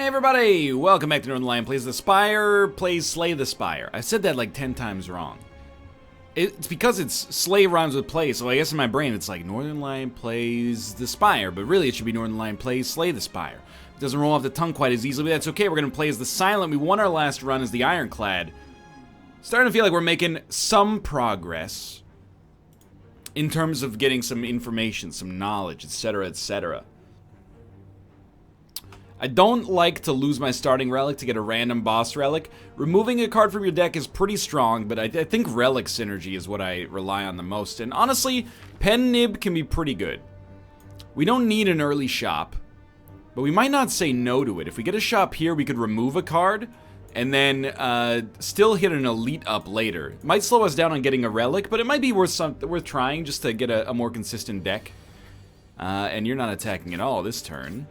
Hey everybody, welcome back to Northernlion Plays the Spire, plays Slay the Spire. I said that like 10 times wrong. It's because it's Slay rhymes with play, so I guess in my brain it's like Northernlion plays the Spire, but really it should be Northernlion plays Slay the Spire. It doesn't roll off the tongue quite as easily, but that's okay. We're going to play as the Silent. We won our last run as the Ironclad. Starting to feel like we're making some progress in terms of getting some information, some knowledge, etc., etc. I don't like to lose my starting relic to get a random boss relic. Removing a card from your deck is pretty strong, but I think relic synergy is what I rely on the most. And honestly, pen nib can be pretty good. We don't need an early shop, but we might not say no to it. If we get a shop here, we could remove a card and then still hit an elite up later. It might slow us down on getting a relic, but it might be worth trying just to get a more consistent deck. And you're not attacking at all this turn.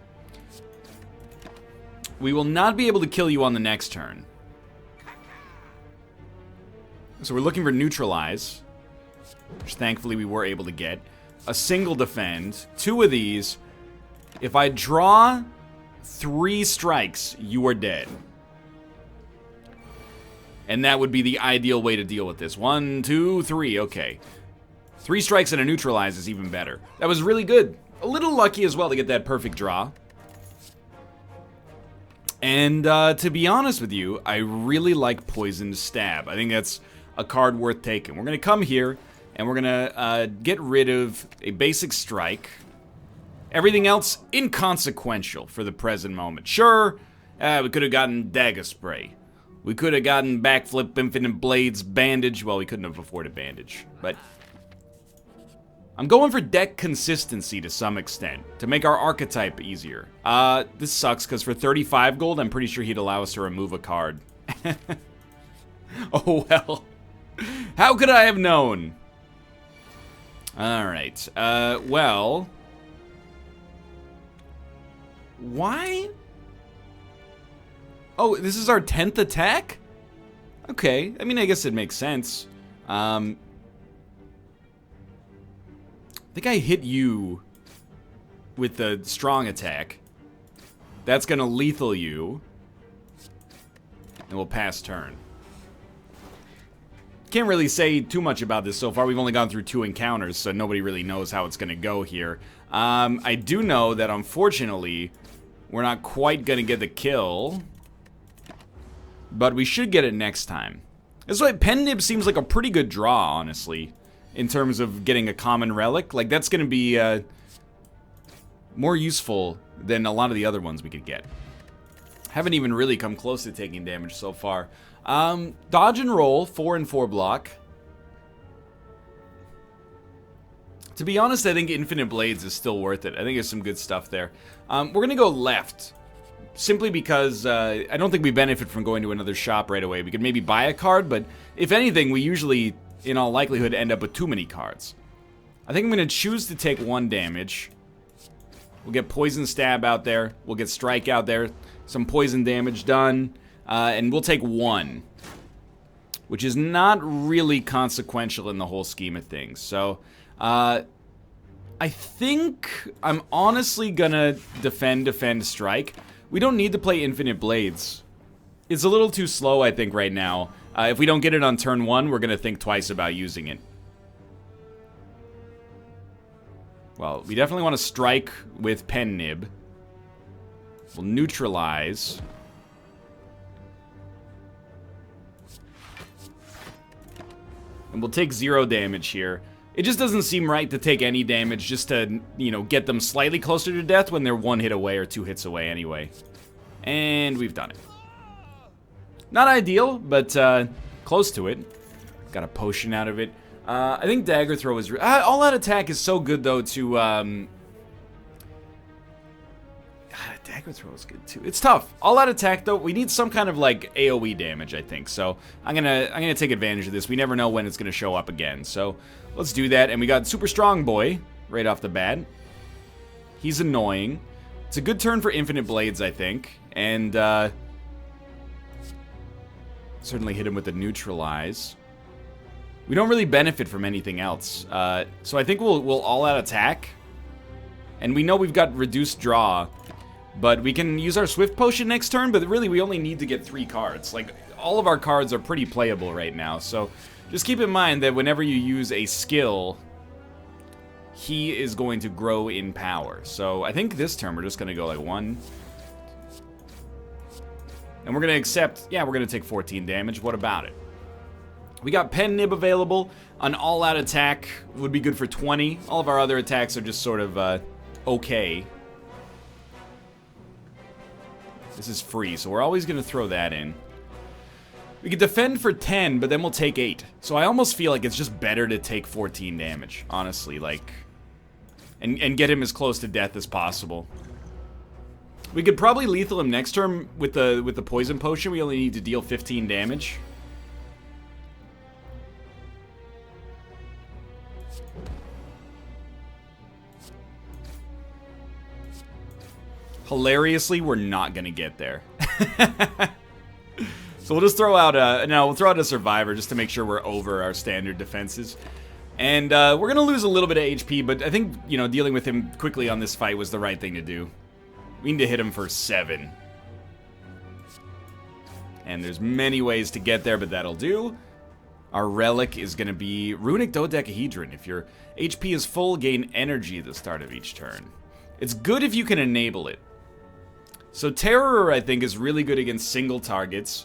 We will not be able to kill you on the next turn. So we're looking for neutralize, which thankfully we were able to get. A single defend, 2 of these. If I draw 3 strikes, you are dead. And that would be the ideal way to deal with this. 1, 2, 3, okay. 3 strikes and a neutralize is even better. That was really good. A little lucky as well to get that perfect draw. And to be honest with you, I really like Poisoned Stab. I think that's a card worth taking. We're going to come here, and we're going to get rid of a basic strike. Everything else, inconsequential for the present moment. Sure, we could have gotten Dagger Spray. We could have gotten Backflip, Infinite Blades, Bandage. Well, we couldn't have afforded Bandage, but I'm going for deck consistency to some extent, to make our archetype easier. This sucks, because for 35 gold, I'm pretty sure he'd allow us to remove a card. Oh, well. How could I have known? Alright, well. Why? Oh, this is our 10th attack? Okay, I mean, I guess it makes sense. I think I hit you with the strong attack. That's gonna lethal you. And we'll pass turn. Can't really say too much about this so far. We've only gone through 2 encounters, so nobody really knows how it's gonna go here. I do know that unfortunately, we're not quite gonna get the kill. But we should get it next time. That's why Pen Nib seems like a pretty good draw, honestly. In terms of getting a common relic, like that's gonna be more useful than a lot of the other ones we could get. Haven't even really come close to taking damage so far. Dodge and roll, 4 and 4 block. To be honest, I think Infinite Blades is still worth it. I think there's some good stuff there. We're gonna go left. Simply because I don't think we benefit from going to another shop right away. We could maybe buy a card, but if anything, we usually, in all likelihood, end up with too many cards. I think I'm going to choose to take 1 damage. We'll get Poison Stab out there. We'll get Strike out there. Some poison damage done. And we'll take 1. Which is not really consequential in the whole scheme of things. So, I think I'm honestly going to defend, strike. We don't need to play Infinite Blades. It's a little too slow, I think, right now. If we don't get it on turn 1, we're going to think twice about using it. Well, we definitely want to strike with Pen Nib. We'll neutralize. And we'll take 0 damage here. It just doesn't seem right to take any damage just to, you know, get them slightly closer to death when they're 1 hit away or 2 hits away anyway. And we've done it. Not ideal, but close to it. Got a potion out of it. I think Dagger Throw is... All-out attack is so good, though, to... Dagger Throw is good, too. It's tough. All-out attack, though, we need some kind of, like, AoE damage, I think. So I'm gonna take advantage of this. We never know when it's gonna show up again. So let's do that. And we got Super Strong Boy right off the bat. He's annoying. It's a good turn for Infinite Blades, I think. And, certainly hit him with the neutralize. We don't really benefit from anything else. So I think we'll all-out attack. And we know we've got reduced draw. But we can use our Swift Potion next turn, but really we only need to get 3 cards. Like, all of our cards are pretty playable right now, so just keep in mind that whenever you use a skill, he is going to grow in power. So I think this turn we're just going to go like 1. And we're going to accept, yeah, we're going to take 14 damage. What about it? We got Pen Nib available. An all-out attack would be good for 20. All of our other attacks are just sort of okay. This is free, so we're always going to throw that in. We could defend for 10, but then we'll take 8. So I almost feel like it's just better to take 14 damage, honestly, like, and get him as close to death as possible. We could probably lethal him next turn with the poison potion. We only need to deal 15 damage. Hilariously, we're not gonna get there. So we'll just throw out we'll throw out a survivor just to make sure we're over our standard defenses. And we're gonna lose a little bit of HP, but I think, you know, dealing with him quickly on this fight was the right thing to do. We need to hit him for 7. And there's many ways to get there, but that'll do. Our relic is gonna be Runic Dodecahedron. If your HP is full, gain energy at the start of each turn. It's good if you can enable it. So Terror, I think, is really good against single targets.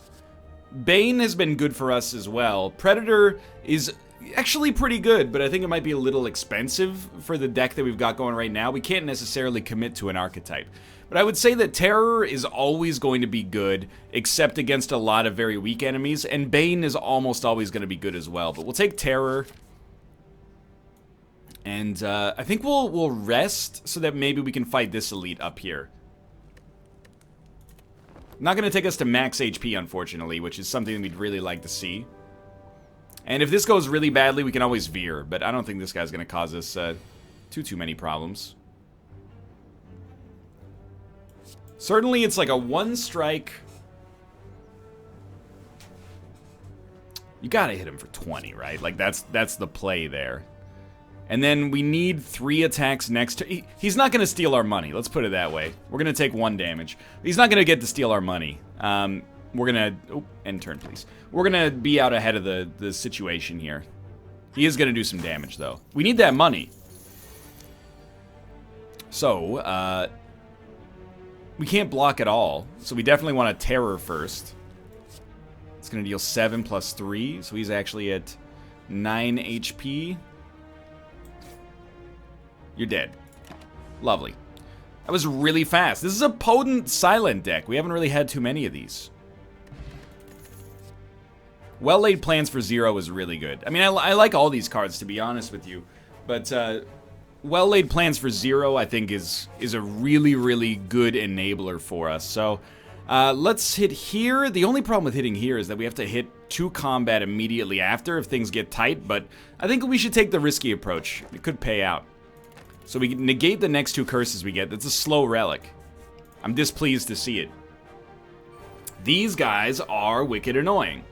Bane has been good for us as well. Predator is actually pretty good, but I think it might be a little expensive for the deck that we've got going right now. We can't necessarily commit to an archetype. But I would say that Terror is always going to be good, except against a lot of very weak enemies, and Bane is almost always going to be good as well. But we'll take Terror. And I think we'll rest so that maybe we can fight this elite up here. Not going to take us to max HP, unfortunately, which is something we'd really like to see. And if this goes really badly, we can always veer, but I don't think this guy's going to cause us too many problems. Certainly, it's like a 1-strike. You got to hit him for 20, right? Like, that's the play there. And then we need 3 attacks next to... He's not going to steal our money. Let's put it that way. We're going to take 1 damage. He's not going to get to steal our money. We're going to... Oh, end turn, please. We're going to be out ahead of the situation here. He is going to do some damage, though. We need that money. So, we can't block at all. So we definitely want a Terror first. It's going to deal 7 plus 3. So he's actually at 9 HP. You're dead. Lovely. That was really fast. This is a potent silent deck. We haven't really had too many of these. Well-laid plans for 0 is really good. I mean, I like all these cards, to be honest with you. But well-laid plans for 0, I think, is a really, really good enabler for us. So let's hit here. The only problem with hitting here is that we have to hit 2 combat immediately after if things get tight. But I think we should take the risky approach. It could pay out. So we negate the next 2 curses we get. That's a slow relic. I'm displeased to see it. These guys are wicked annoying.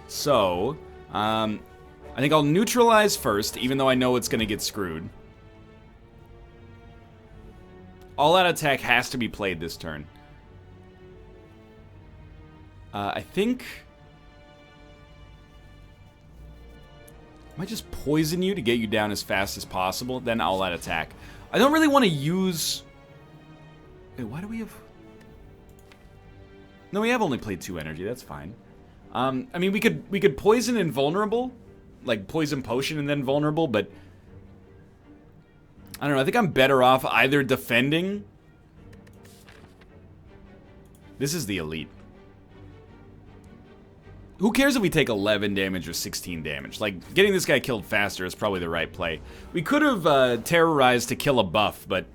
So, I think I'll neutralize first, even though I know it's going to get screwed. All-out attack has to be played this turn. I think... I might just poison you to get you down as fast as possible, then all-out attack. I don't really want to use... Wait, why do we have... No, we have only played 2 energy, that's fine. I mean, we could poison invulnerable, like poison potion and then vulnerable, but... I don't know, I think I'm better off either defending... This is the elite. Who cares if we take 11 damage or 16 damage? Like, getting this guy killed faster is probably the right play. We could have terrorized to kill a buff, but...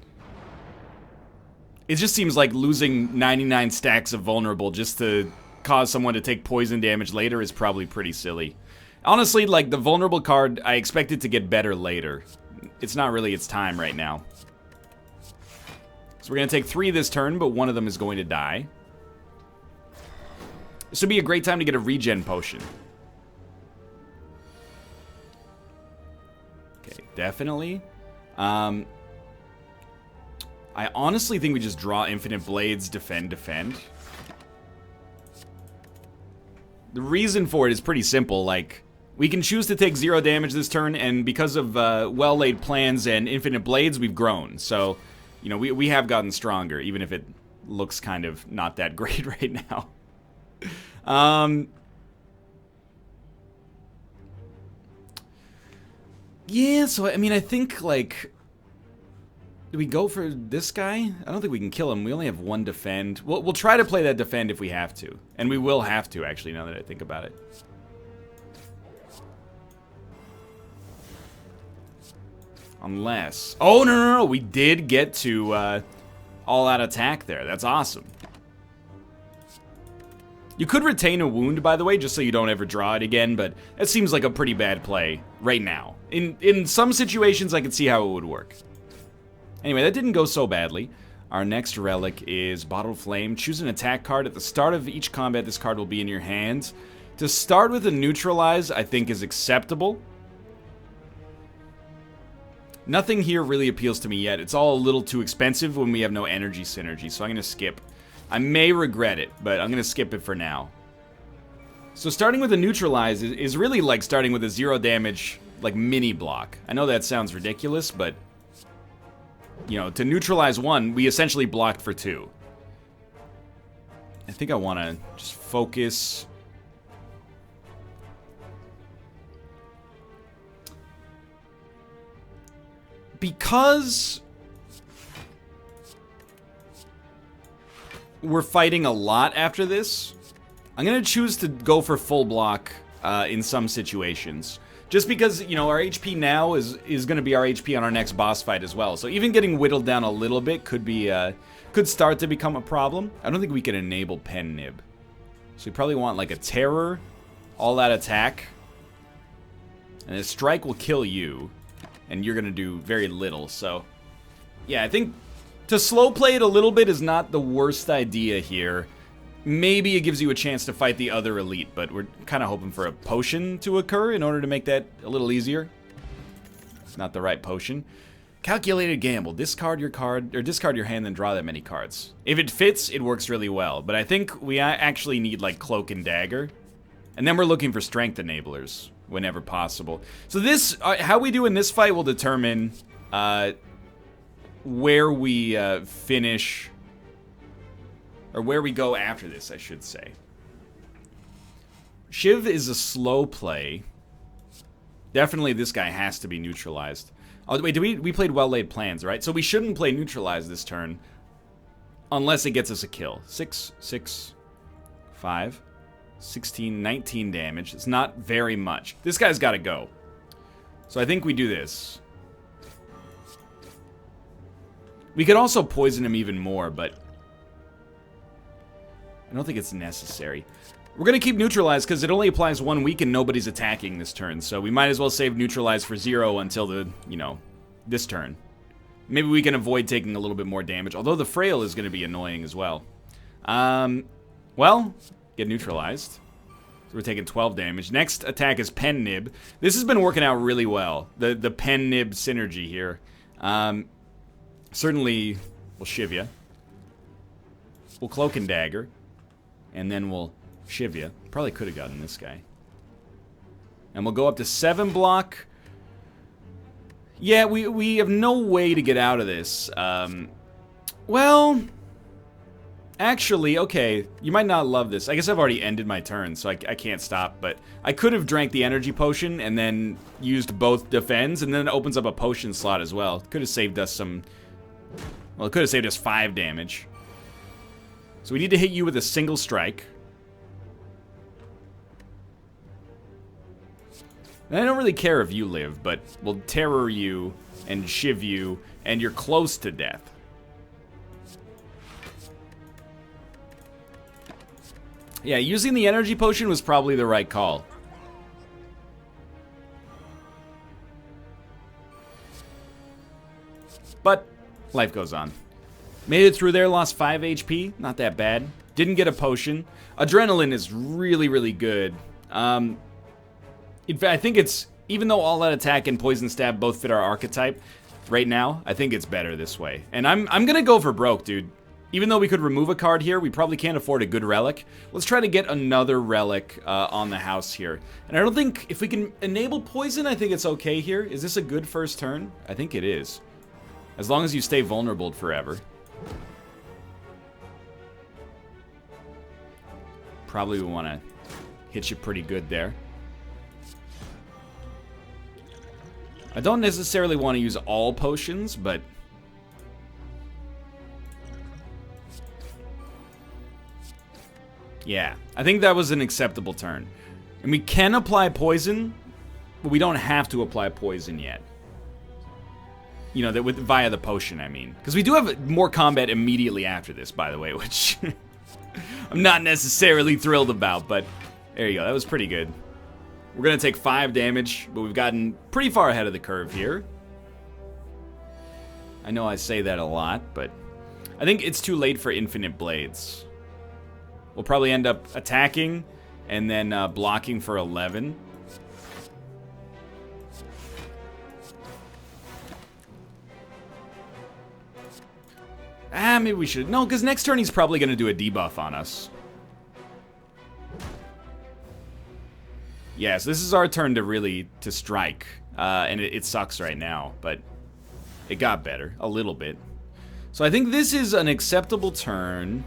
It just seems like losing 99 stacks of vulnerable just to cause someone to take poison damage later is probably pretty silly. Honestly, like, the vulnerable card, I expect it to get better later. It's not really its time right now. So we're going to take 3 this turn, but one of them is going to die. This would be a great time to get a regen potion. Okay, definitely. I honestly think we just draw infinite blades, defend, defend. The reason for it is pretty simple. Like, we can choose to take 0 damage this turn, and because of well-laid plans and infinite blades, we've grown. So, you know, we have gotten stronger, even if it looks kind of not that great right now. Yeah, so, I mean, I think, like... Do we go for this guy? I don't think we can kill him. We only have 1 defend. We'll try to play that defend if we have to. And we will have to, actually, now that I think about it. Unless... Oh, no. We did get to all-out attack there. That's awesome. You could retain a wound, by the way, just so you don't ever draw it again, but it seems like a pretty bad play right now. In some situations, I could see how it would work. Anyway, that didn't go so badly. Our next relic is Bottled Flame. Choose an attack card. At the start of each combat, this card will be in your hands. To start with a Neutralize, I think is acceptable. Nothing here really appeals to me yet. It's all a little too expensive when we have no energy synergy, so I'm going to skip. I may regret it, but I'm going to skip it for now. So starting with a Neutralize is really like starting with a 0 damage, like, mini block. I know that sounds ridiculous, but... You know, to neutralize 1, we essentially blocked for 2. I think I want to just focus. Because we're fighting a lot after this, I'm going to choose to go for full block in some situations. Just because, you know, our HP now is going to be our HP on our next boss fight as well. So even getting whittled down a little bit could be could start to become a problem. I don't think we can enable Pen Nib. So we probably want like a Terror, all that attack. And a Strike will kill you. And you're going to do very little. So, yeah, I think to slow play it a little bit is not the worst idea here. Maybe it gives you a chance to fight the other elite, but we're kind of hoping for a potion to occur in order to make that a little easier. It's not the right potion. Calculated gamble. Discard your card, or discard your hand and draw that many cards. If it fits, it works really well, but I think we actually need, like, Cloak and Dagger. And then we're looking for Strength Enablers whenever possible. So this, how we do in this fight will determine where we finish... Or where we go after this, I should say. Shiv is a slow play. Definitely this guy has to be neutralized. Oh, wait, we played well-laid plans, right? So we shouldn't play neutralize this turn. Unless it gets us a kill. 6, 6, 5, 16, 19 damage. It's not very much. This guy's got to go. So I think we do this. We could also poison him even more, but... I don't think it's necessary. We're going to keep Neutralize because it only applies 1 week and nobody's attacking this turn. So we might as well save Neutralize for 0 until the, you know, this turn. Maybe we can avoid taking a little bit more damage. Although the Frail is going to be annoying as well. Well, get neutralized. So we're taking 12 damage. Next attack is Pen Nib. This has been working out really well. The Pen Nib synergy here. Certainly, we'll Shiv ya. We'll Cloak and Dagger. And then we'll Shiv ya. Probably could have gotten this guy. And we'll go up to 7 block. Yeah, we have no way to get out of this. Well... Actually, okay, you might not love this. I guess I've already ended my turn, so I can't stop. But I could have drank the energy potion and then used both defends, and then it opens up a potion slot as well. Could have saved us some... Well, it could have saved us 5 damage. So we need to hit you with a single strike. And I don't really care if you live, but we'll terror you and shiv you, and you're close to death. Yeah, using the energy potion was probably the right call. But life goes on. Made it through there, lost 5 HP. Not that bad. Didn't get a potion. Adrenaline is really, really good. In fact, I think it's... Even though all that attack and poison stab both fit our archetype, right now. I think it's better this way. And I'm gonna go for broke, dude. Even though we could remove a card here, we probably can't afford a good relic. Let's try to get another relic on the house here. And I don't think, if we can enable poison, I think it's okay here. Is this a good first turn? I think it is. As long as you stay vulnerable forever. Probably we want to hit you pretty good there. I don't necessarily want to use all potions, but... yeah, I think that was an acceptable turn. And we can apply poison, but we don't have to apply poison yet. You know, via the potion, I mean. Because we do have more combat immediately after this, by the way, which I'm not necessarily thrilled about, but there you go. That was pretty good. We're going to take 5 damage, but we've gotten pretty far ahead of the curve here. I know I say that a lot, but I think it's too late for infinite blades. We'll probably end up attacking and then blocking for 11. Maybe we should. No, because next turn he's probably going to do a debuff on us. Yeah, so this is our turn to strike. And it sucks right now, but it got better a little bit. So I think this is an acceptable turn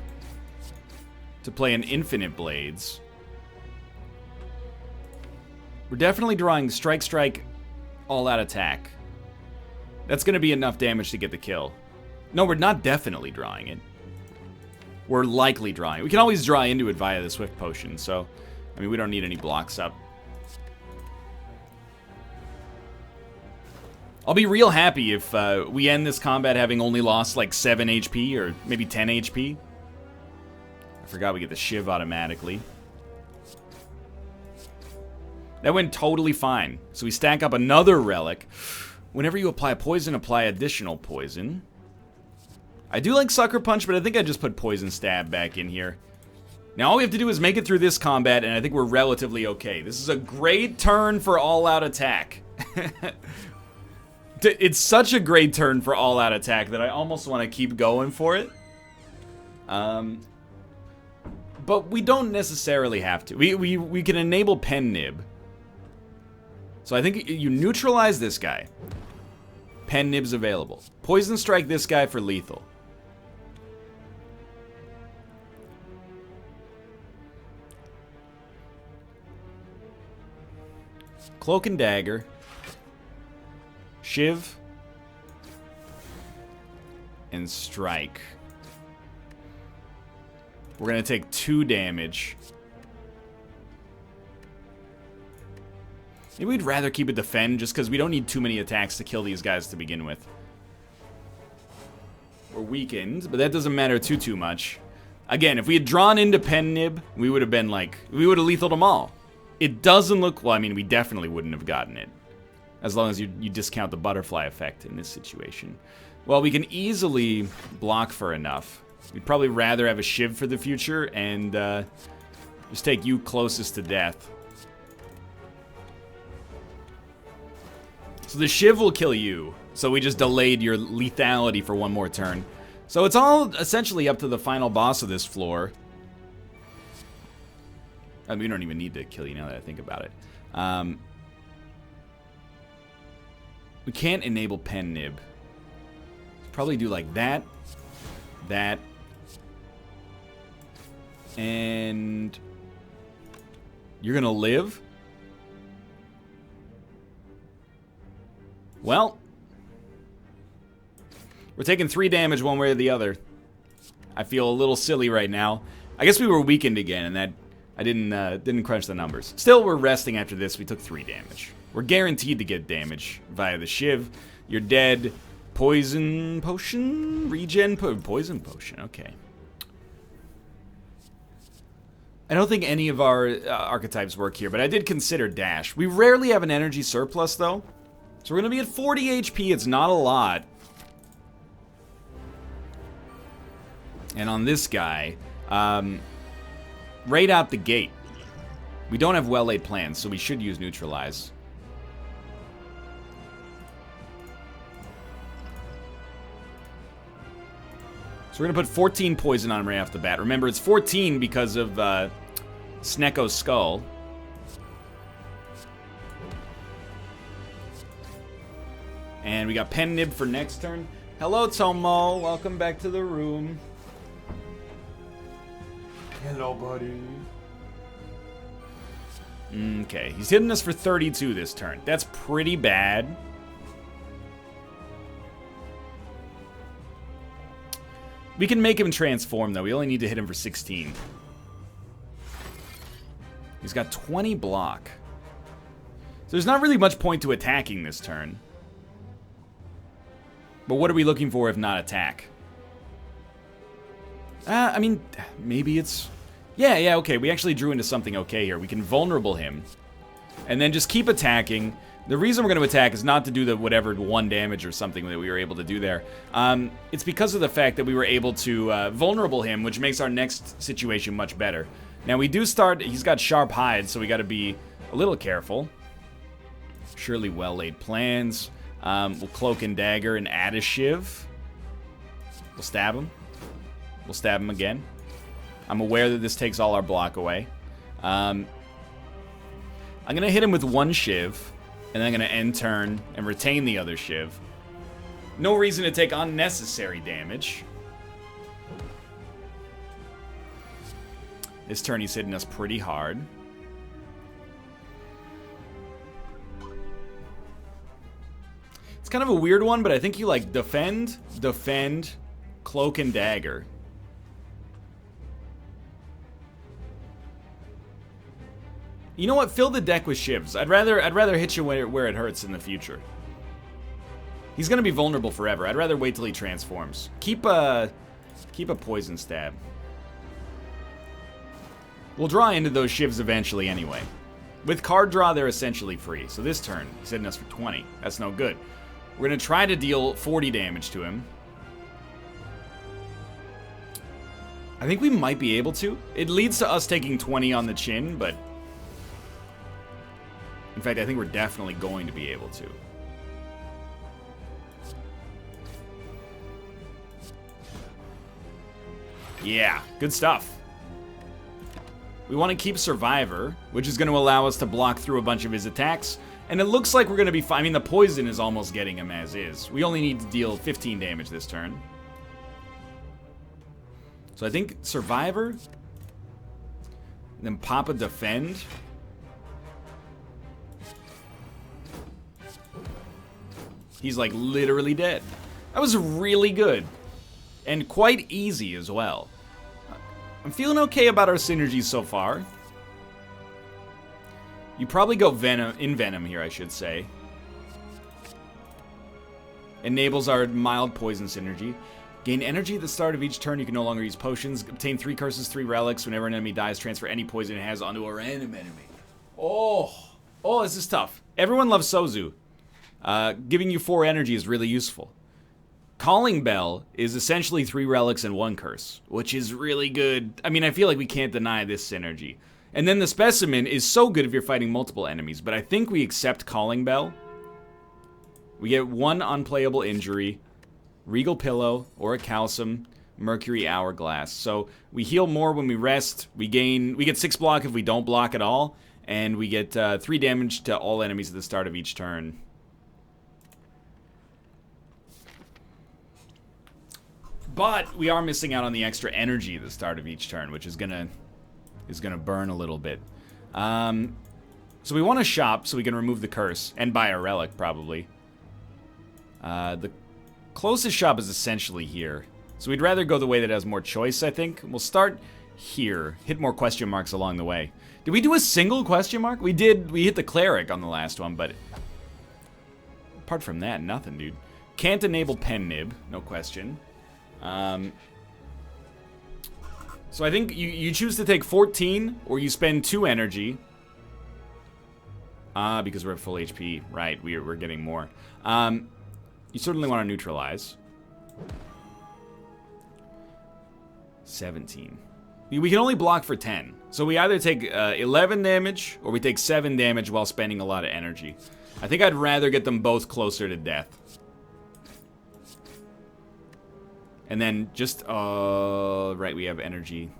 to play an infinite blades. We're definitely drawing strike, strike, all out attack. That's going to be enough damage to get the kill. No, we're not definitely drawing it. We're likely drawing it. We can always draw into it via the Swift Potion, so, I mean, we don't need any blocks up. I'll be real happy if we end this combat having only lost like 7 HP or maybe 10 HP. I forgot we get the Shiv automatically. That went totally fine. So we stack up another relic. Whenever you apply poison, apply additional poison. I do like Sucker Punch, but I think I just put Poison Stab back in here. Now all we have to do is make it through this combat, and I think we're relatively okay. This is a great turn for all-out attack. It's such a great turn for all-out attack that I almost want to keep going for it. But we don't necessarily have to. We can enable Pen Nib. So I think you neutralize this guy. Pen Nib's available. Poison Strike this guy for lethal. Cloak and Dagger. Shiv. And Strike. We're going to take 2 damage. Maybe we'd rather keep it defend just because we don't need too many attacks to kill these guys to begin with. We're weakened, but that doesn't matter too much. Again, if we had drawn into Pen Nib, we would have been like, we would have lethaled them all. It doesn't look, well, I mean, we definitely wouldn't have gotten it. As long as you discount the butterfly effect in this situation. Well, we can easily block for enough. We'd probably rather have a Shiv for the future and just take you closest to death. So the Shiv will kill you. So we just delayed your lethality for 1 more turn. So it's all essentially up to the final boss of this floor. I mean, we don't even need to kill you now that I think about it. We can't enable Pen Nib. Probably do like that. That. And you're gonna live? Well, we're taking 3 damage one way or the other. I feel a little silly right now. I guess we were weakened again, and that I didn't crunch the numbers. Still, we're resting after this. We took 3 damage. We're guaranteed to get damage via the Shiv. You're dead. Poison potion? Regen poison potion. Okay. I don't think any of our archetypes work here, but I did consider dash. We rarely have an energy surplus, though. So we're going to be at 40 HP. It's not a lot. And on this guy, right out the gate, we don't have well-laid plans, so we should use neutralize. So we're going to put 14 poison on him right off the bat. Remember, it's 14 because of Sneko's skull. And we got Pen Nib for next turn. Hello, Tomo. Welcome back to the room. Hello, buddy. Okay, he's hitting us for 32 this turn. That's pretty bad. We can make him transform, though. We only need to hit him for 16. He's got 20 block. So there's not really much point to attacking this turn. But what are we looking for if not attack? I mean, maybe it's... Yeah, okay. We actually drew into something okay here. We can vulnerable him. And then just keep attacking. The reason we're going to attack is not to do the whatever 1 damage or something that we were able to do there. It's because of the fact that we were able to vulnerable him, which makes our next situation much better. Now, we do start... He's got sharp hide, so we got to be a little careful. Surely well-laid plans. We'll Cloak and Dagger and add a Shiv. We'll stab him. We'll stab him again. I'm aware that this takes all our block away. I'm going to hit him with 1 Shiv, and then I'm going to end turn and retain the other Shiv. No reason to take unnecessary damage. This turn he's hitting us pretty hard. It's kind of a weird one, but I think you like defend, Cloak and Dagger. You know what? Fill the deck with Shivs. I'd rather hit you where it hurts in the future. He's gonna be vulnerable forever. I'd rather wait till he transforms. Keep a poison stab. We'll draw into those Shivs eventually anyway. With card draw, they're essentially free. So this turn, he's hitting us for 20. That's no good. We're gonna try to deal 40 damage to him. I think we might be able to. It leads to us taking 20 on the chin, but... In fact, I think we're definitely going to be able to. Yeah, good stuff. We want to keep Survivor, which is going to allow us to block through a bunch of his attacks. And it looks like we're going to be fine. I mean, the poison is almost getting him as is. We only need to deal 15 damage this turn. So I think Survivor. Then Papa Defend. He's like literally dead. That was really good. And quite easy as well. I'm feeling okay about our synergies so far. You probably go Venom here, I should say. Enables our mild poison synergy. Gain energy at the start of each turn. You can no longer use potions. Obtain 3 curses, 3 relics. Whenever an enemy dies, transfer any poison it has onto a random enemy. Oh, this is tough. Everyone loves Sozu. Giving you 4 energy is really useful. Calling Bell is essentially 3 relics and 1 curse, which is really good. I mean, I feel like we can't deny this synergy. And then the Specimen is so good if you're fighting multiple enemies, but I think we accept Calling Bell. We get 1 unplayable injury, Regal Pillow, or a Calcium, Mercury Hourglass. So we heal more when we rest, we get 6 block if we don't block at all, and we get 3 damage to all enemies at the start of each turn. But we are missing out on the extra energy at the start of each turn, which is gonna burn a little bit. So we want to shop so we can remove the curse and buy a relic, probably. The closest shop is essentially here. So we'd rather go the way that has more choice, I think. We'll start here. Hit more question marks along the way. Did we do a single question mark? We did. We hit the cleric on the last one, but apart from that, nothing, dude. Can't enable Pen Nib, no question. So I think you choose to take 14, or you spend 2 energy. Because we're at full HP. Right, we're getting more. You certainly want to neutralize. 17. We can only block for 10. So we either take 11 damage, or we take 7 damage while spending a lot of energy. I think I'd rather get them both closer to death. And then just, right, we have energy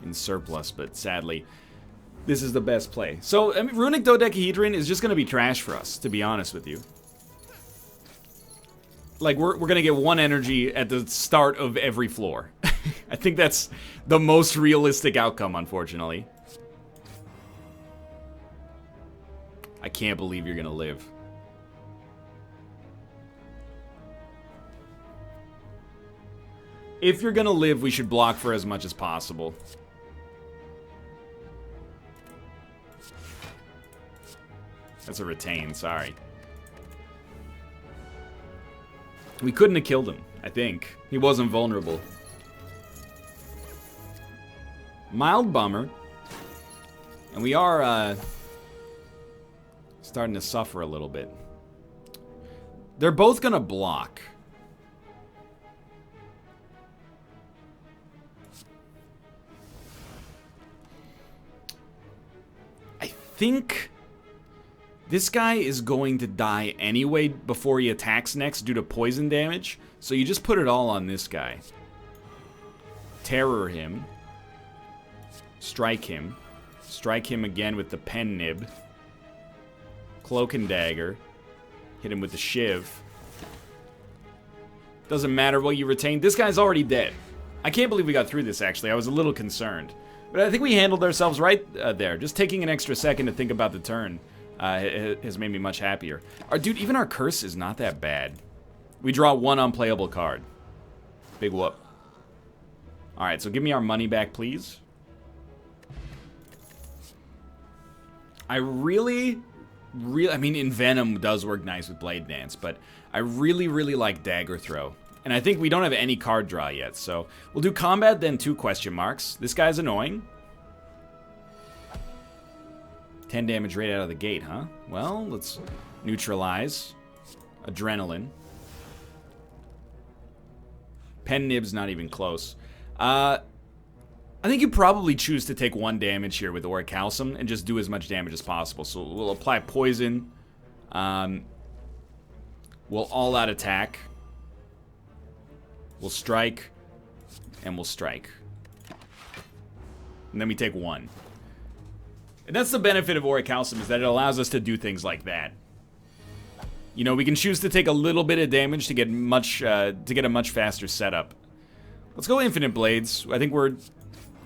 in surplus, but sadly, this is the best play. So, I mean, Runic Dodecahedron is just going to be trash for us, to be honest with you. Like, we're going to get 1 energy at the start of every floor. I think that's the most realistic outcome, unfortunately. I can't believe you're going to live. If you're going to live, we should block for as much as possible. That's a retain, sorry. We couldn't have killed him, I think. He wasn't vulnerable. Mild bummer. And we are, starting to suffer a little bit. They're both gonna block. I think this guy is going to die anyway before he attacks next due to poison damage. So you just put it all on this guy. Terror him. Strike him. Strike him again with the pen nib. Cloak and dagger. Hit him with the shiv. Doesn't matter what you retain. This guy's already dead. I can't believe we got through this, actually. I was a little concerned. But I think we handled ourselves right there. Just taking an extra second to think about the turn has made me much happier. Dude, even our curse is not that bad. We draw 1 unplayable card. Big whoop. Alright, so give me our money back, please. I mean, Envenom does work nice with Blade Dance, but I really, really like Dagger Throw. And I think we don't have any card draw yet, so we'll do combat, then 2 question marks. This guy's annoying. 10 damage right out of the gate, huh? Well, let's neutralize. Adrenaline. Pen Nib's not even close. I think you probably choose to take 1 damage here with Orichalcum and just do as much damage as possible. So we'll apply poison. We'll all-out attack. We'll strike. And we'll strike. And then we take 1. And that's the benefit of Orichalcum, is that it allows us to do things like that. You know, we can choose to take a little bit of damage to get a much faster setup. Let's go Infinite Blades. I think we're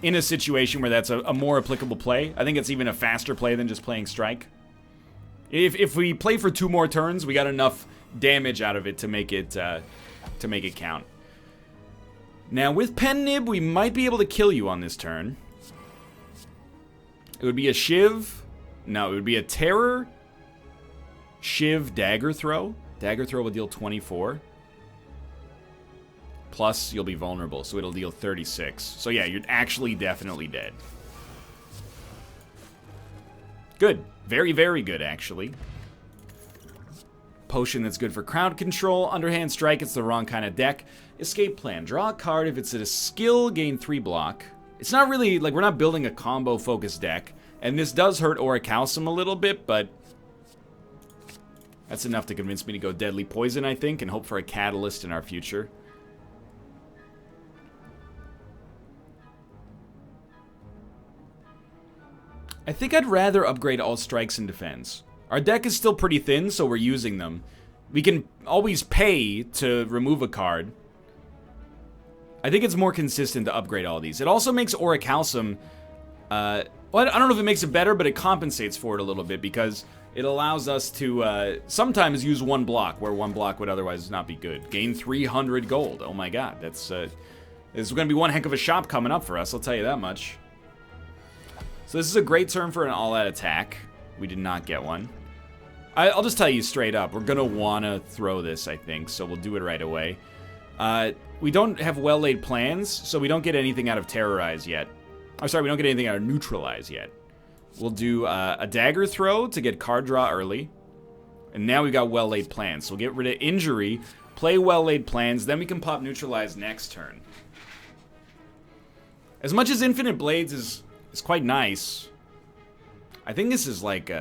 in a situation where that's a more applicable play. I think it's even a faster play than just playing Strike. If we play for 2 more turns, we got enough damage out of it to make it count. Now with Pen Nib, we might be able to kill you on this turn. It would be a Shiv. No, it would be a Terror. Shiv, Dagger Throw. Dagger Throw will deal 24. Plus, you'll be vulnerable, so it'll deal 36. So yeah, you're actually definitely dead. Good. Very, very good, actually. Potion that's good for crowd control. Underhand Strike, it's the wrong kind of deck. Escape Plan. Draw a card. If it's a skill, gain 3 block. It's not really, like, we're not building a combo-focused deck. And this does hurt Orichalcum a little bit, but that's enough to convince me to go Deadly Poison, I think, and hope for a catalyst in our future. I think I'd rather upgrade all strikes and defense. Our deck is still pretty thin, so we're using them. We can always pay to remove a card. I think it's more consistent to upgrade all these. It also makes Orichalcum, well, I don't know if it makes it better, but it compensates for it a little bit because it allows us to sometimes use 1 block where 1 block would otherwise not be good. Gain 300 gold. Oh my god, this is going to be one heck of a shop coming up for us, I'll tell you that much. So this is a great turn for an all-out attack. We did not get one. I'll just tell you straight up, we're going to want to throw this, I think, so we'll do it right away. We don't have well-laid plans, so we don't get anything out of Terrorize yet. I'm sorry, we don't get anything out of Neutralize yet. We'll do a Dagger Throw to get card draw early. And now we've got well-laid plans. So we'll get rid of Injury, play well-laid plans, then we can pop Neutralize next turn. As much as Infinite Blades is quite nice, I think this is like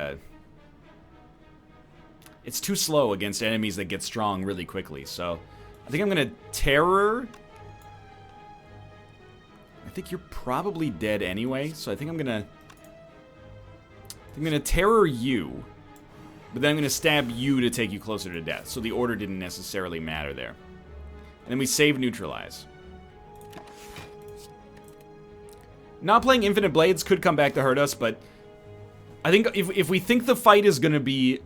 it's too slow against enemies that get strong really quickly. So I think I'm gonna Terror. I think you're probably dead anyway, so I think I'm gonna Terror you, but then I'm gonna stab you to take you closer to death, so the order didn't necessarily matter there. And then we save Neutralize. Not playing Infinite Blades could come back to hurt us, but I think if we think the fight is gonna be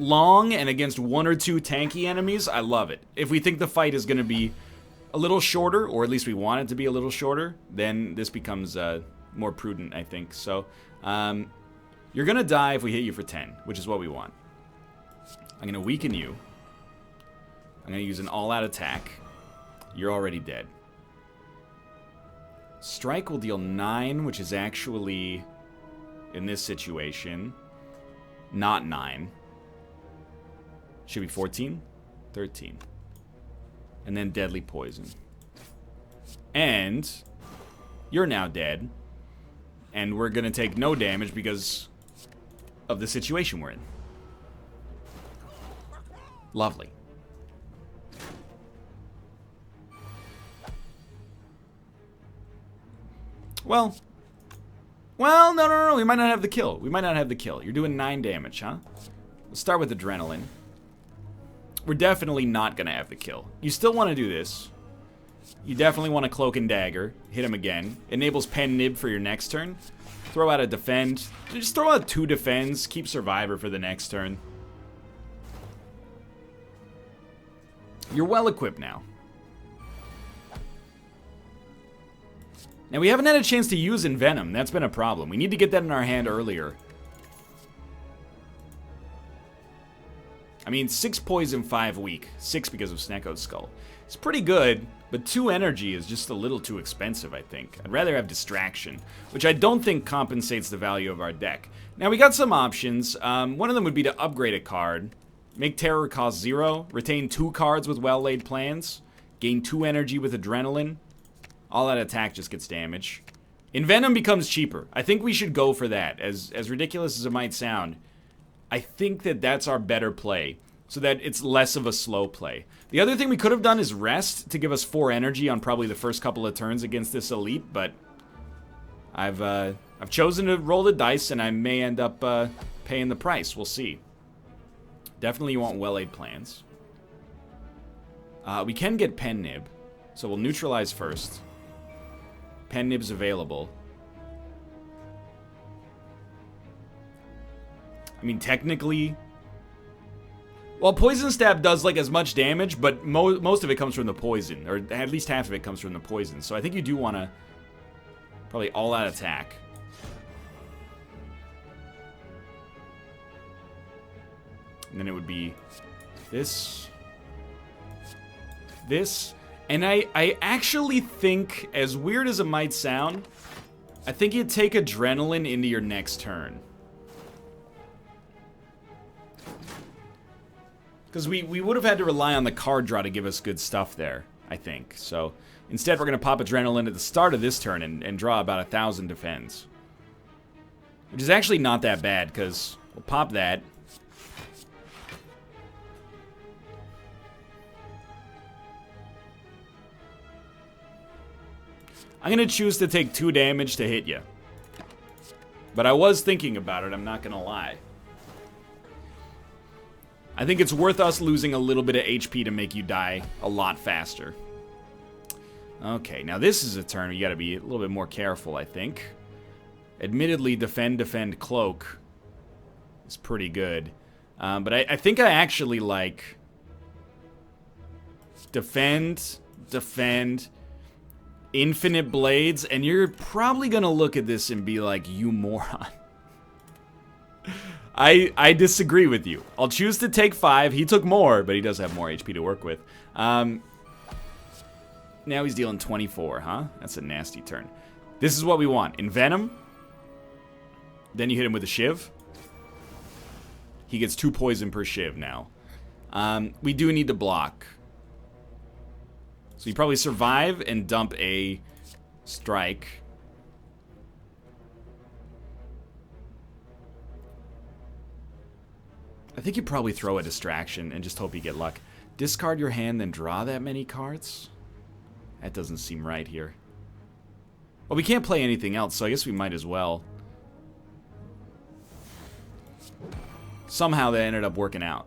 long and against 1 or 2 tanky enemies, I love it. If we think the fight is gonna be a little shorter, or at least we want it to be a little shorter, then this becomes more prudent, I think. So, you're gonna die if we hit you for 10, which is what we want. I'm gonna weaken you. I'm gonna use an all-out attack. You're already dead. Strike will deal 9, which is actually, in this situation, not 9. Should be 14? 13. And then Deadly Poison. And you're now dead. And we're gonna take no damage because of the situation we're in. Lovely. Well, no, we might not have the kill. We might not have the kill. You're doing 9 damage, huh? Let's start with Adrenaline. We're definitely not gonna have the kill. You still want to do this. You definitely want to Cloak and Dagger. Hit him again. Enables Pen Nib for your next turn. Throw out a Defend. Just throw out 2 Defends. Keep Survivor for the next turn. You're well equipped now. Now, we haven't had a chance to use Envenom. That's been a problem. We need to get that in our hand earlier. I mean, 6 poison, 5 weak. 6 because of Snecko's Skull. It's pretty good, but 2 energy is just a little too expensive, I think. I'd rather have Distraction, which I don't think compensates the value of our deck. Now, we got some options. One of them would be to upgrade a card. Make Terror cost 0. Retain 2 cards with Well-Laid Plans. Gain 2 energy with Adrenaline. All that attack just gets damage. Envenom becomes cheaper. I think we should go for that. As ridiculous as it might sound, I think that that's our better play, so that it's less of a slow play. The other thing we could have done is Rest to give us 4 energy on probably the first couple of turns against this elite, but I've chosen to roll the dice, and I may end up paying the price. We'll see. Definitely you want Well-Laid Plans. We can get Pen Nib, so we'll neutralize first. Pen Nib's available. I mean, technically, well, Poison Stab does like as much damage, but most of it comes from the poison, or at least half of it comes from the poison. So I think you do want to probably all-out attack. And then it would be this, and I actually think, as weird as it might sound, I think you'd take Adrenaline into your next turn. Because we would have had to rely on the card draw to give us good stuff there, I think. So instead, we're going to pop Adrenaline at the start of this turn and draw about 1,000 defense. Which is actually not that bad, because we'll pop that. I'm going to choose to take 2 damage to hit you. But I was thinking about it, I'm not going to lie. I think it's worth us losing a little bit of HP to make you die a lot faster. Okay, now this is a turn you got to be a little bit more careful, I think. Admittedly, defend, cloak is pretty good. But I think I actually like defend, infinite blades, and you're probably going to look at this and be like, you moron. I disagree with you. I'll choose to take 5. He took more, but he does have more HP to work with. Now he's dealing 24, huh? That's a nasty turn. This is what we want. Envenom. Then you hit him with a Shiv. He gets 2 poison per Shiv now. We do need to block. So you probably survive and dump a strike. I think you probably throw a distraction and just hope you get luck. Discard your hand, then draw that many cards? That doesn't seem right here. Well, we can't play anything else, so I guess we might as well. Somehow that ended up working out.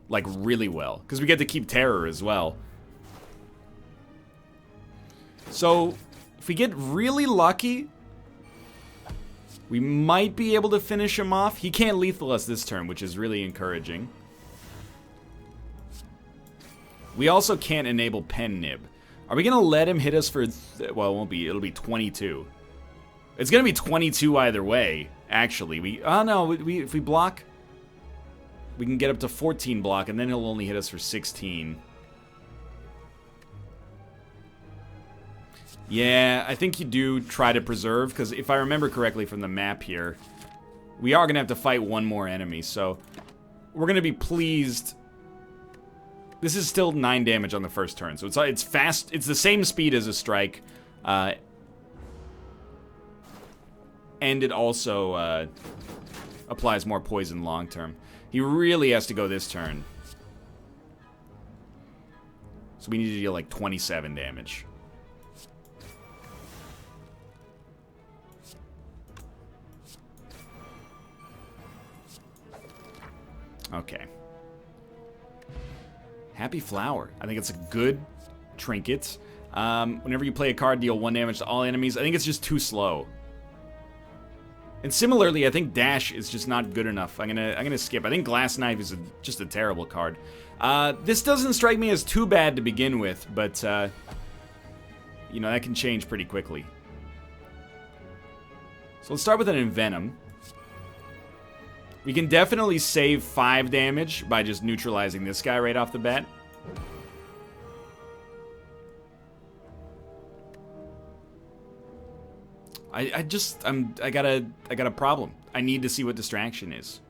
Like, really well. Because we get to keep Terror as well. So, if we get really lucky, we might be able to finish him off. He can't lethal us this turn, which is really encouraging. We also can't enable Pen Nib. Are we going to let him hit us for... well, it won't be. It'll be 22. It's going to be 22 either way, actually. Oh, no. If we block, we can get up to 14 block, and then he'll only hit us for 16. Yeah, I think you do try to preserve, because if I remember correctly from the map here, we are going to have to fight one more enemy, so we're going to be pleased. This is still 9 damage on the first turn, so it's fast. It's the same speed as a strike, and it also applies more poison long term. He really has to go this turn. So we need to deal like 27 damage. Okay. Happy Flower. I think it's a good trinket. Whenever you play a card, deal 1 damage to all enemies. I think it's just too slow. And similarly, I think Dash is just not good enough. I'm gonna skip. I think Glass Knife is just a terrible card. This doesn't strike me as too bad to begin with, but you know, that can change pretty quickly. So let's start with an Envenom. We can definitely save 5 damage by just neutralizing this guy right off the bat. I got a problem. I need to see what distraction is.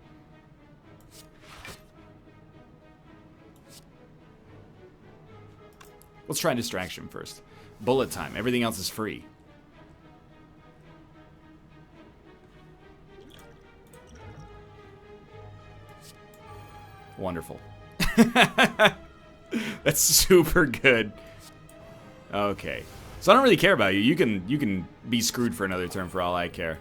Let's try distraction first. Bullet time. Everything else is free. Wonderful. That's super good. Okay. So I don't really care about you. You can be screwed for another turn for all I care.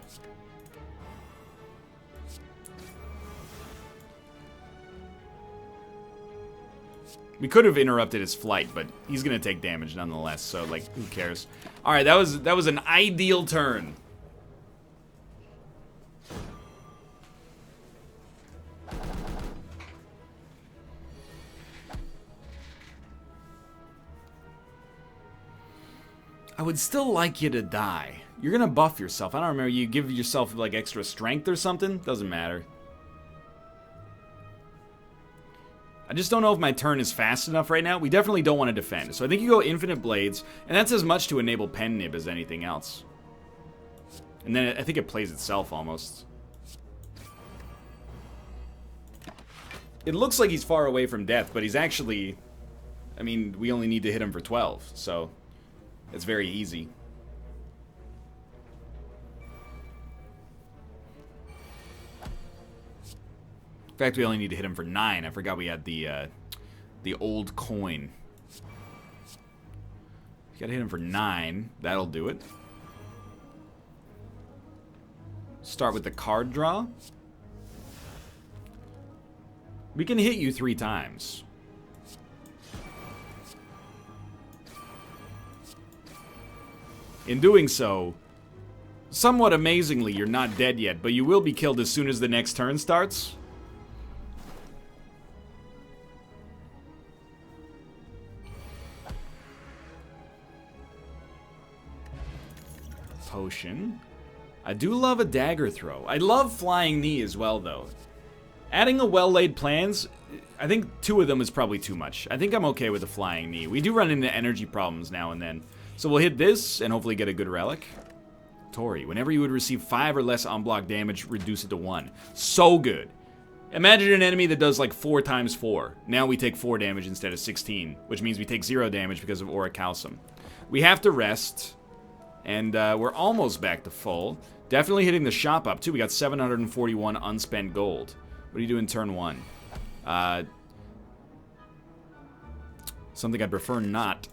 We could have interrupted his flight, but he's gonna take damage nonetheless, so like, who cares? Alright, that was an ideal turn. I would still like you to die. You're gonna buff yourself. I don't remember, you give yourself like extra strength or something? Doesn't matter. I just don't know if my turn is fast enough right now. We definitely don't want to defend. So I think you go Infinite Blades, and that's as much to enable Pen Nib as anything else. And then I think it plays itself almost. It looks like he's far away from death, but he's actually... I mean, we only need to hit him for 12, so... it's very easy. In fact, we only need to hit him for 9. I forgot we had the old coin. You gotta hit him for 9. That'll do it. Start with the card draw. We can hit you 3 times. In doing so, somewhat amazingly, you're not dead yet, but you will be killed as soon as the next turn starts. Potion. I do love a dagger throw. I love flying knee as well, though. Adding a well-laid plans, I think 2 of them is probably too much. I think I'm okay with the flying knee. We do run into energy problems now and then. So we'll hit this and hopefully get a good relic. Tori, whenever you would receive 5 or less unblocked damage, reduce it to 1. So good. Imagine an enemy that does like 4 times 4. Now we take 4 damage instead of 16, which means we take 0 damage because of Orichalcum. We have to rest, and we're almost back to full. Definitely hitting the shop up too. We got 741 unspent gold. What do you do in turn 1? Something I'd prefer not.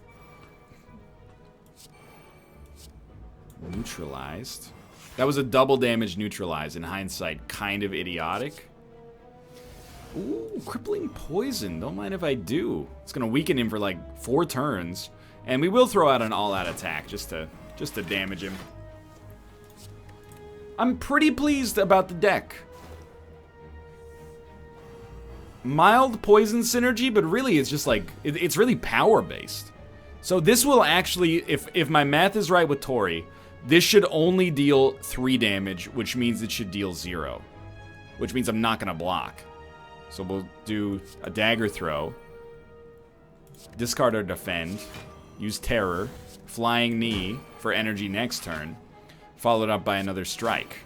Neutralized. That was a double damage neutralized. In hindsight, kind of idiotic. Ooh, crippling poison. Don't mind if I do. It's gonna weaken him for like 4 turns. And we will throw out an all-out attack just to damage him. I'm pretty pleased about the deck. Mild poison synergy, but really it's just like, it's really power-based. So this will actually, if my math is right with Tori, this should only deal 3 damage, which means it should deal 0. Which means I'm not gonna block. So we'll do a dagger throw. Discard or defend. Use terror. Flying knee for energy next turn. Followed up by another strike.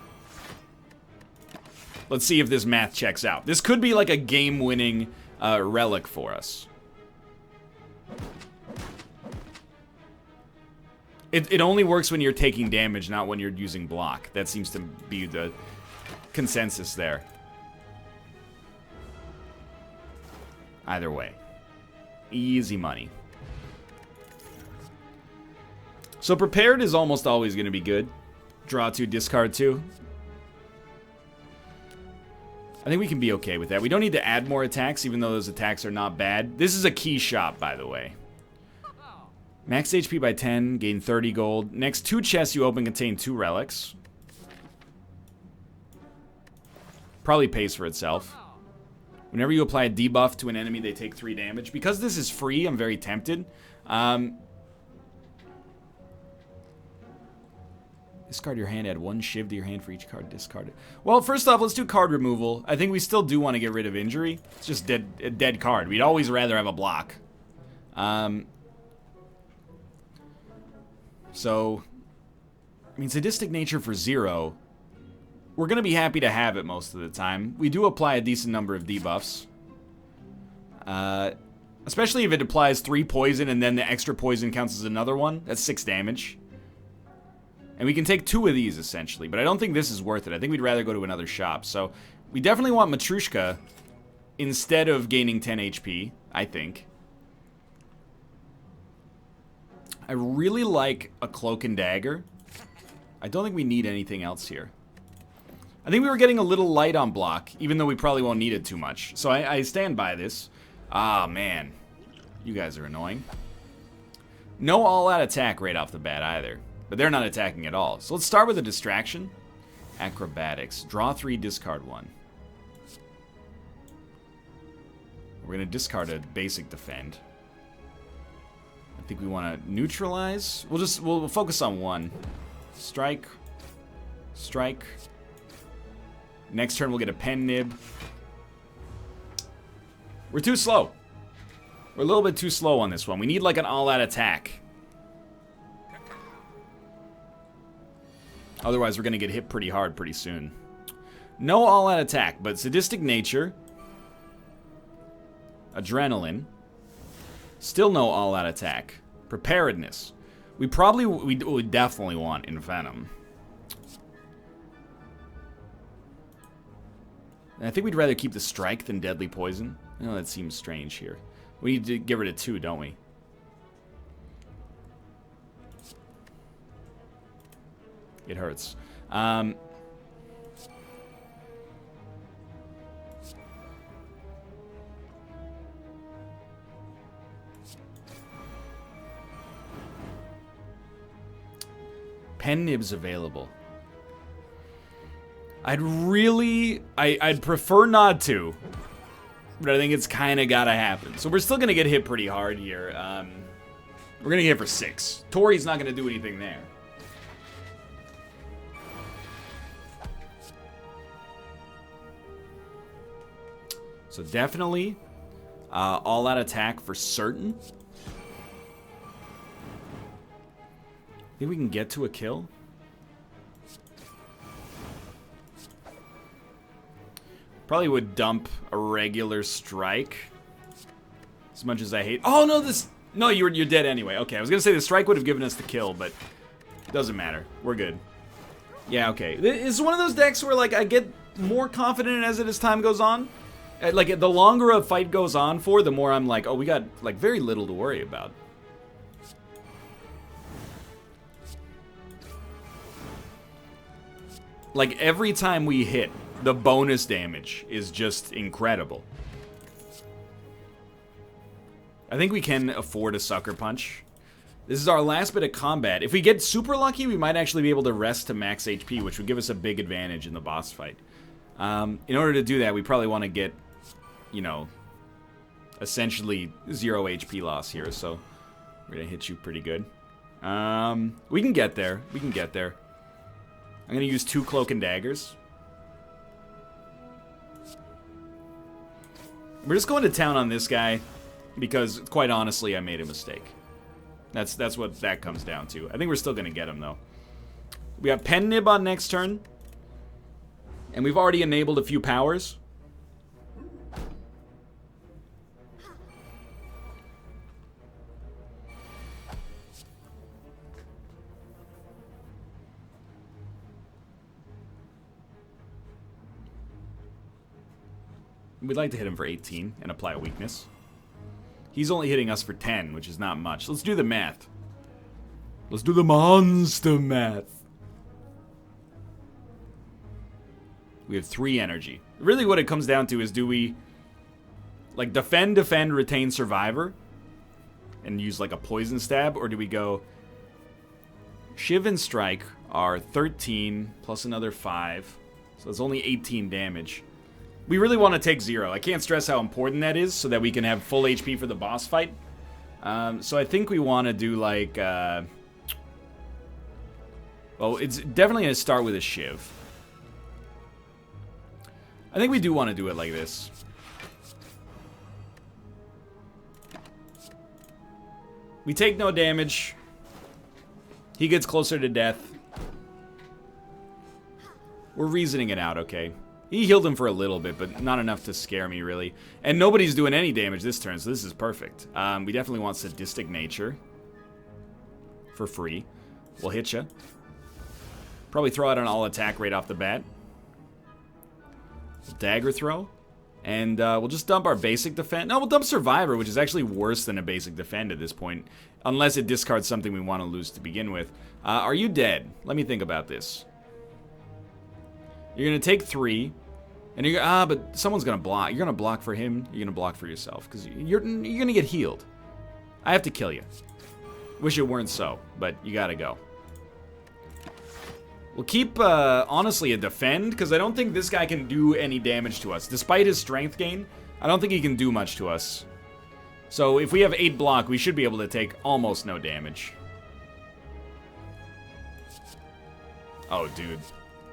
Let's see if this math checks out. This could be like a game-winning relic for us. It only works when you're taking damage, not when you're using block. That seems to be the consensus there. Either way. Easy money. So prepared is almost always going to be good. Draw 2, discard 2. I think we can be okay with that. We don't need to add more attacks, even though those attacks are not bad. This is a key shop, by the way. Max HP by 10, gain 30 gold. Next 2 chests you open contain 2 relics. Probably pays for itself. Whenever you apply a debuff to an enemy, they take 3 damage. Because this is free, I'm very tempted. Discard your hand, add 1 shiv to your hand for each card discarded. Well, first off, let's do card removal. I think we still do want to get rid of injury. It's just a dead card. We'd always rather have a block. So, I mean, sadistic nature for 0. We're going to be happy to have it most of the time. We do apply a decent number of debuffs. Especially if it applies 3 poison and then the extra poison counts as another one. That's 6 damage. And we can take 2 of these, essentially. But I don't think this is worth it. I think we'd rather go to another shop. So, we definitely want Matrushka instead of gaining 10 HP, I think. I really like a Cloak and Dagger. I don't think we need anything else here. I think we were getting a little light on block, even though we probably won't need it too much. So I stand by this. Ah, man. You guys are annoying. No all-out attack right off the bat either. But they're not attacking at all. So let's start with a distraction. Acrobatics. Draw 3, discard 1. We're going to discard a basic defend. I think we want to neutralize. We'll focus on 1. Strike. Strike. Next turn we'll get a pen nib. We're too slow. We're a little bit too slow on this one. We need like an all-out attack. Otherwise we're going to get hit pretty hard pretty soon. No all-out attack, but sadistic nature. Adrenaline. Still no all-out attack. Preparedness. We definitely want Envenom. And I think we'd rather keep the strike than deadly poison. I know that seems strange here. We need to get rid of 2, don't we? It hurts. Pen nibs available. I'd prefer not to, but I think it's kind of gotta happen. So we're still gonna get hit pretty hard here. We're gonna get hit for 6. Tori's not gonna do anything there. So definitely all-out attack for certain. Think we can get to a kill? Probably would dump a regular strike. As much as I hate... Oh, no, this... No, you're dead anyway. Okay, I was gonna say the strike would have given us the kill, but... Doesn't matter. We're good. Yeah, okay. It's one of those decks where, like, I get more confident as time goes on. Like, the longer a fight goes on for, the more I'm like, oh, we got, like, very little to worry about. Like, every time we hit, the bonus damage is just incredible. I think we can afford a Sucker Punch. This is our last bit of combat. If we get super lucky, we might actually be able to rest to max HP, which would give us a big advantage in the boss fight. In order to do that, we probably want to get, you know, essentially 0 HP loss here, so we're going to hit you pretty good. We can get there. We can get there. I'm going to use 2 Cloak and Daggers. We're just going to town on this guy because, quite honestly, I made a mistake. That's what that comes down to. I think we're still going to get him, though. We have Pen Nib on next turn. And we've already enabled a few powers. We'd like to hit him for 18 and apply a weakness. He's only hitting us for 10, which is not much. Let's do the math. Let's do the monster math. We have 3 energy. Really what it comes down to is, do we, like, defend, retain survivor, and use, like, a poison stab, or do we go Shiv and Strike are 13 plus another 5, so it's only 18 damage. We really want to take 0. I can't stress how important that is so that we can have full HP for the boss fight. So I think we want to do, like, well, it's definitely going to start with a Shiv. I think we do want to do it like this. We take no damage. He gets closer to death. We're reasoning it out, okay? He healed him for a little bit, but not enough to scare me, really. And nobody's doing any damage this turn, so this is perfect. We definitely want Sadistic Nature. For free. We'll hit ya. Probably throw out an all-attack right off the bat. Dagger throw. And we'll just dump our basic defend. No, we'll dump Survivor, which is actually worse than a basic defend at this point. Unless it discards something we want to lose to begin with. Are you dead? Let me think about this. You're going to take 3. And you're but someone's going to block. You're going to block for him. You're going to block for yourself. Because you're going to get healed. I have to kill you. Wish it weren't so. But you got to go. We'll keep, honestly, a defend. Because I don't think this guy can do any damage to us. Despite his strength gain, I don't think he can do much to us. So if we have 8 block, we should be able to take almost no damage. Oh, dude.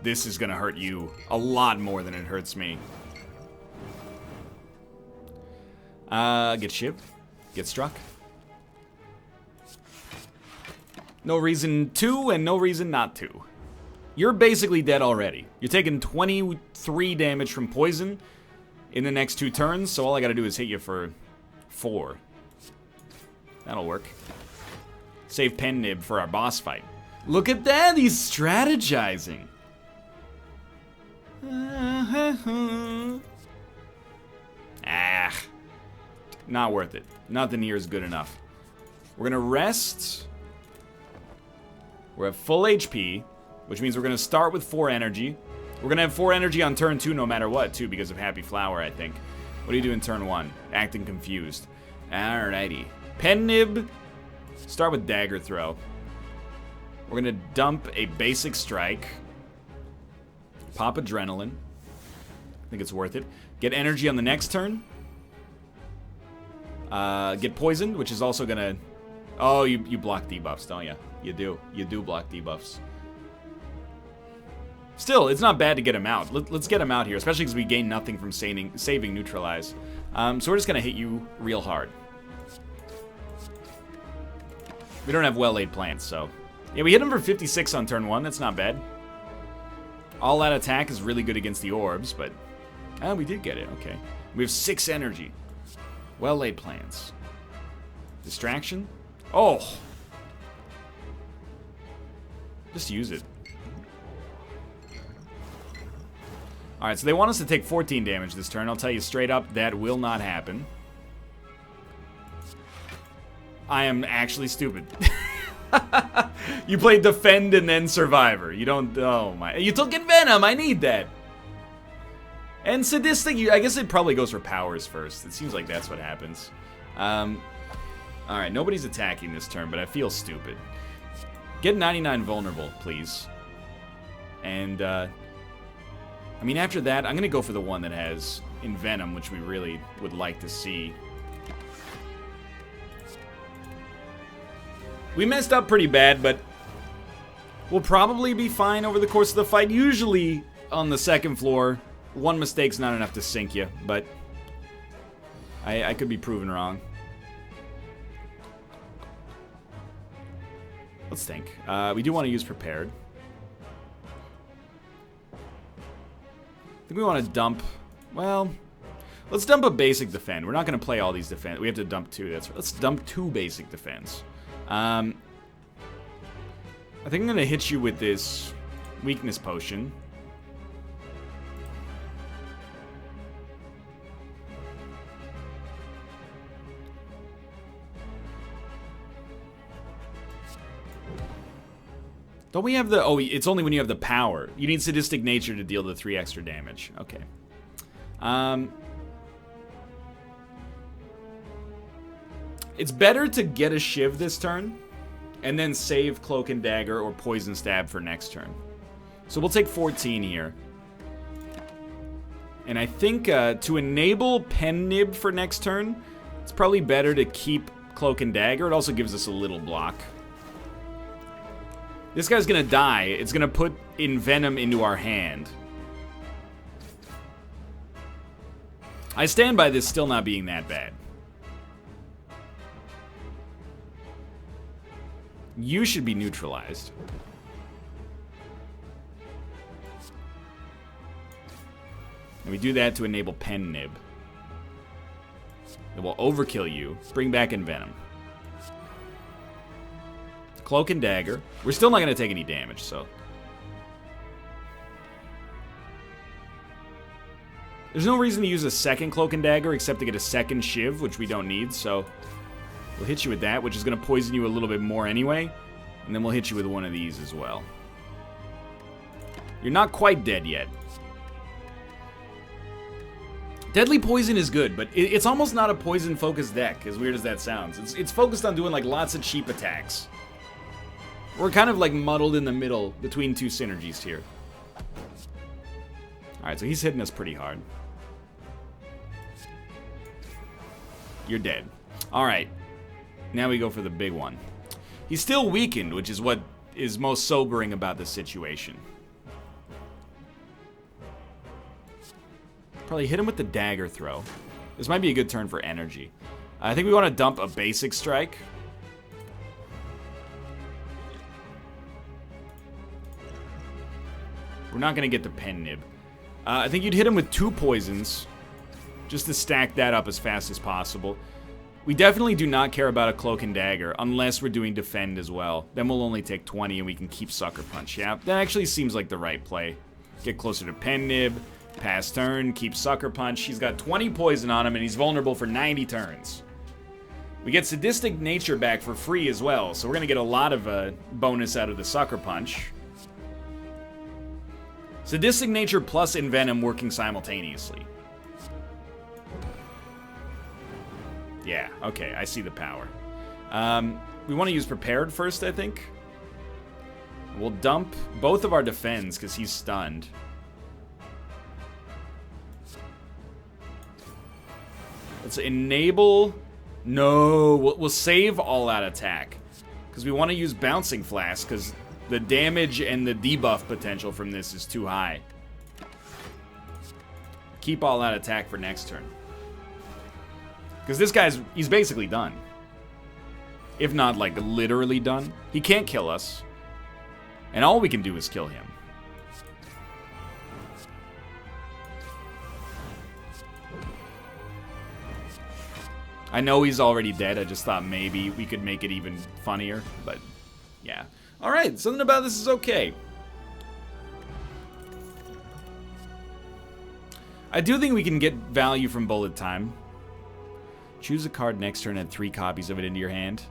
This is gonna hurt you a lot more than it hurts me. Get Shiv. Get struck. No reason to and no reason not to. You're basically dead already. You're taking 23 damage from poison in the next 2 turns, so all I gotta do is hit you for 4. That'll work. Save Pen Nib for our boss fight. Look at that, he's strategizing. Not worth it. Nothing here is good enough. We're gonna rest. We're at full HP, which means we're gonna start with 4 energy. We're gonna have 4 energy on turn 2 no matter what, too, because of Happy Flower, I think. What do you do in turn 1? Acting confused. Alrighty. Pen Nib. Start with Dagger Throw. We're gonna dump a basic strike. Pop Adrenaline. I think it's worth it. Get energy on the next turn. Get poisoned, which is also gonna... Oh, you block debuffs, don't you? You do. You do block debuffs. Still, it's not bad to get him out. Let's get him out here, especially because we gain nothing from saving Neutralize. So we're just gonna hit you real hard. We don't have well-laid plans, so... Yeah, we hit him for 56 on turn 1. That's not bad. All that attack is really good against the orbs, but... we did get it, okay. We have 6 energy. Well-laid plans. Distraction? Oh! Just use it. Alright, so they want us to take 14 damage this turn. I'll tell you straight up, that will not happen. I am actually stupid. You play Defend and then Survivor. You don't... Oh my... You took Envenom! I need that! And Sadistic, I guess it probably goes for powers first. It seems like that's what happens. Alright, nobody's attacking this turn, but I feel stupid. Get 99 vulnerable, please. And, I mean, after that, I'm gonna go for the one that has Envenom, which we really would like to see. We messed up pretty bad, but we'll probably be fine over the course of the fight. Usually, on the second floor, one mistake's not enough to sink you, but I could be proven wrong. Let's think. We do want to use Prepared. I think we want to dump... Well, let's dump a basic Defend. We're not going to play all these Defend. We have to dump 2. Let's dump 2 basic Defense. I think I'm going to hit you with this Weakness Potion. Don't we have the... Oh, it's only when you have the power. You need Sadistic Nature to deal the 3 extra damage. Okay. It's better to get a Shiv this turn, and then save Cloak and Dagger or Poison Stab for next turn. So we'll take 14 here. And I think to enable Pen Nib for next turn, it's probably better to keep Cloak and Dagger. It also gives us a little block. This guy's gonna die. It's gonna put Envenom into our hand. I stand by this still not being that bad. You should be neutralized. And we do that to enable Pen Nib. It will overkill you. Bring back Envenom. Cloak and Dagger. We're still not going to take any damage, so... There's no reason to use a second Cloak and Dagger except to get a second Shiv, which we don't need, so... We'll hit you with that, which is going to poison you a little bit more anyway. And then we'll hit you with one of these as well. You're not quite dead yet. Deadly Poison is good, but it's almost not a poison-focused deck, as weird as that sounds. It's focused on doing like lots of cheap attacks. We're kind of like muddled in the middle between 2 synergies here. Alright, so he's hitting us pretty hard. You're dead. Alright. Now we go for the big one. He's still weakened, which is what is most sobering about this situation. Probably hit him with the Dagger Throw. This might be a good turn for energy. I think we want to dump a basic strike. We're not going to get the Pen Nib. I think you'd hit him with 2 poisons, just to stack that up as fast as possible. We definitely do not care about a Cloak and Dagger, unless we're doing Defend as well. Then we'll only take 20 and we can keep Sucker Punch. Yeah, that actually seems like the right play. Get closer to Pen Nib, pass turn, keep Sucker Punch. He's got 20 poison on him and he's vulnerable for 90 turns. We get Sadistic Nature back for free as well, so we're going to get a lot of bonus out of the Sucker Punch. Sadistic Nature plus Envenom working simultaneously. Yeah, okay, I see the power. We want to use Prepared first, I think. We'll dump both of our Defends because he's stunned. Let's enable... No, we'll save all-out attack. Because we want to use Bouncing Flask because the damage and the debuff potential from this is too high. Keep all-out attack for next turn. Because this guy's, he's basically done. If not, like, literally done. He can't kill us. And all we can do is kill him. I know he's already dead. I just thought maybe we could make it even funnier. But, yeah. Alright, something about this is okay. I do think we can get value from bullet time. Choose a card next turn and 3 copies of it into your hand.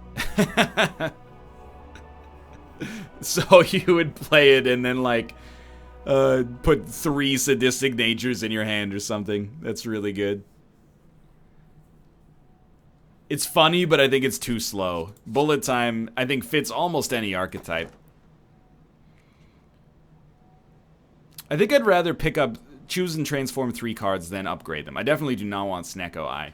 So you would play it and then, like, put 3 sadistic natures in your hand or something. That's really good. It's funny, but I think it's too slow. Bullet time, I think, fits almost any archetype. I think I'd rather pick up, choose and transform 3 cards than upgrade them. I definitely do not want Snecko Eye.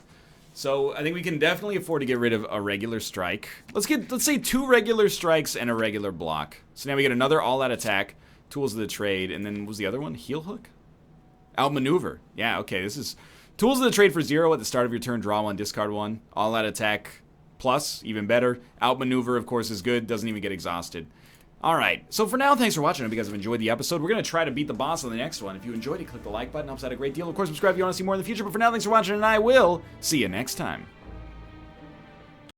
So I think we can definitely afford to get rid of a regular strike. Let's say 2 regular strikes and a regular block. So now we get another all-out attack, tools of the trade, and then what was the other one? Heel hook? Outmaneuver. Yeah, okay, this is tools of the trade for 0 at the start of your turn, draw 1, discard 1. All-out attack plus, even better. Outmaneuver, of course, is good, doesn't even get exhausted. Alright, so for now, thanks for watching. I hope you guys have enjoyed the episode. We're going to try to beat the boss on the next one. If you enjoyed it, click the like button, helps out a great deal. Of course, subscribe if you want to see more in the future. But for now, thanks for watching, and I will see you next time.